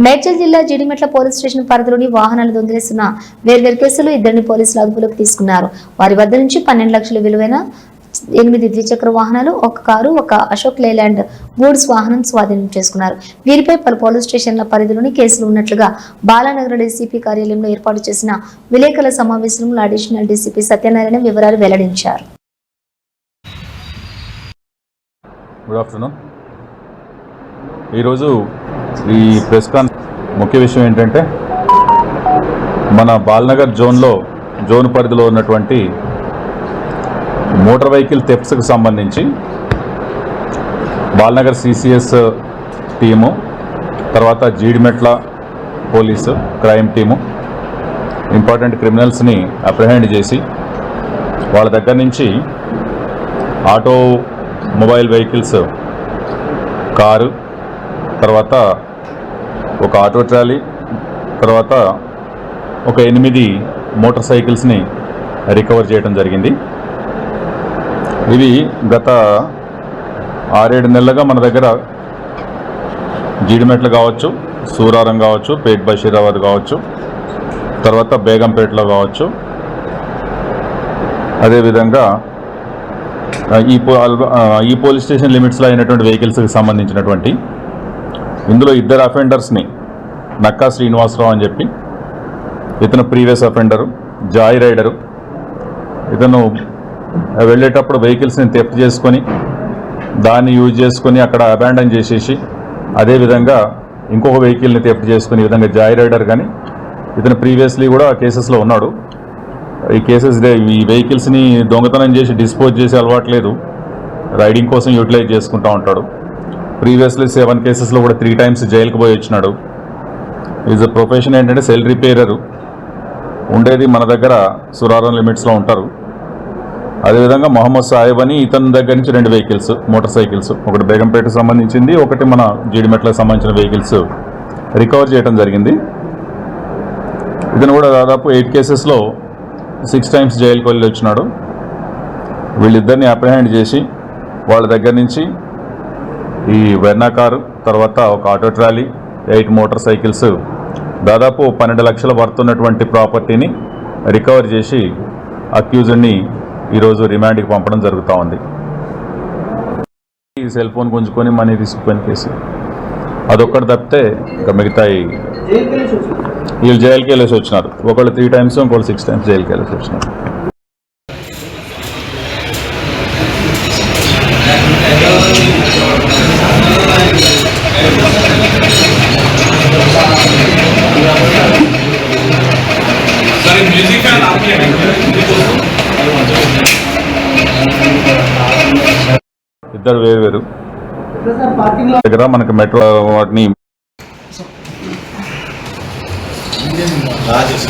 మేడ్చల్ జిల్లా Jeedimetla police station పరిధిలోని వాహనాలు దొంగిలిస్తున్న వేర్వేరు కేసులు ఇద్దరిని పోలీసులు అదుపులోకి తీసుకున్నారు. వారి వద్ద నుంచి 12 లక్షల విలువైన 8 ద్విచక్ర వాహనాలు, ఒక కారు, ఒక అశోక్ లేలాండ్ గూడ్స్ వాహనం స్వాధీనం చేసుకున్నారు. వీరిపై పలు పోలీస్ స్టేషన్ల పరిధిలోని కేసులు ఉన్నట్లుగా బాలానగర్ డీసీపీ కార్యాలయంలో ఏర్పాటు చేసిన విలేకరుల సమావేశంలో అడిషనల్ డీసీపీ సత్యనారాయణ వివరాలు వెల్లడించారు. Good afternoon. ఈరోజు ఈ ప్రెస్ ముఖ్య విషయం ఏంటంటే, మన బాలనగర్ జోన్ పరిధిలో ఉన్నటువంటి మోటార్ వెహికల్ థెఫ్ట్స్కి సంబంధించి బాలనగర్ సిసిఎస్ టీము, తర్వాత Jeedimetla police crime team important క్రిమినల్స్ని అప్రహెండ్ చేసి వాళ్ళ దగ్గర నుంచి మొబైల్ వెహికల్స్, కారు, తర్వాత ఒక ఆటో ట్రాలీ, తర్వాత ఒక 8 మోటార్ సైకిల్స్ని రికవర్ చేయడం జరిగింది. ఇవి గత 6-7 నెలలుగా మన దగ్గర జీడిమెట్లు కావచ్చు, సూరారం కావచ్చు, పేట్ బషీరాబాద్ కావచ్చు, తర్వాత బేగంపేటలో కావచ్చు, అదేవిధంగా ఈ పోలీస్ స్టేషన్ లిమిట్స్లో అయినటువంటి వెహికల్స్కి సంబంధించినటువంటి ఇందులో 2 అఫెండర్స్ని, నక్కా శ్రీనివాసరావు అని చెప్పి, ఇతను ప్రీవియస్ అఫెండరు, జాయ్ రైడరు. ఇతను వెళ్ళేటప్పుడు వెహికల్స్ని థెఫ్ట్ చేసుకొని దాన్ని యూజ్ చేసుకొని అక్కడ అబాండన్ చేసేసి, అదేవిధంగా ఇంకొక వెహికల్ని థెఫ్ట్ చేసుకుని, ఈ విధంగా జాయ్ రైడర్. కానీ ఇతను ప్రీవియస్లీ కూడా కేసెస్లో ఉన్నాడు. ఈ వెహికల్స్ని దొంగతనం చేసి డిస్పోజ్ చేసి అలవాట్లేదు, రైడింగ్ కోసం యూటిలైజ్ చేసుకుంటూ ఉంటాడు. ప్రీవియస్లీ 7 కేసెస్లో కూడా 3 టైమ్స్ జైలుకు పోయి వచ్చినాడు. ఈజ్ అ ప్రొఫెషన్ ఏంటంటే సెల్ రిపేరరు. ఉండేది మన దగ్గర సురారం లిమిట్స్లో ఉంటారు. అదేవిధంగా మొహమ్మద్ సాహెబ్ అని, ఇతని దగ్గర నుంచి 2 వెహికల్స్, మోటార్ సైకిల్స్, ఒకటి బేగంపేటకు సంబంధించింది, ఒకటి మన జీడిమెట్లకు సంబంధించిన వెహికల్స్ రికవర్ చేయడం జరిగింది. ఇతను కూడా దాదాపు 8 కేసెస్లో 6 టైమ్స్ జైలుకి వెళ్ళి వచ్చినాడు. వీళ్ళిద్దరిని అప్రహెండ్ చేసి వాళ్ళ దగ్గర నుంచి ఈ వెర్నా కారు, తర్వాత ఒక ఆటో ట్రాలీ, 8 మోటార్ సైకిల్స్, దాదాపు 12 లక్షల వర్తున్నటువంటి ప్రాపర్టీని రికవర్ చేసి అక్యూజ్డ్ని ఈరోజు రిమాండ్కి పంపడం జరుగుతూ ఉంది. ఈ సెల్ ఫోన్ గుంజుకొని మనీ తీసుకుపోయిన కేసు అదొక్కటి తప్పితే ఇంకా మిగతా వీళ్ళు జైలుకి వెళ్ళేసి వచ్చినారు. ఒకళ్ళు 3 టైమ్స్, ఇంకోళ్ళు 6 టైమ్స్ జైలుకి వెళ్ళేసి వచ్చినారు. ఇద్దరు వేరు దగ్గర మనకి మెట్రో వాటిని రాజేష్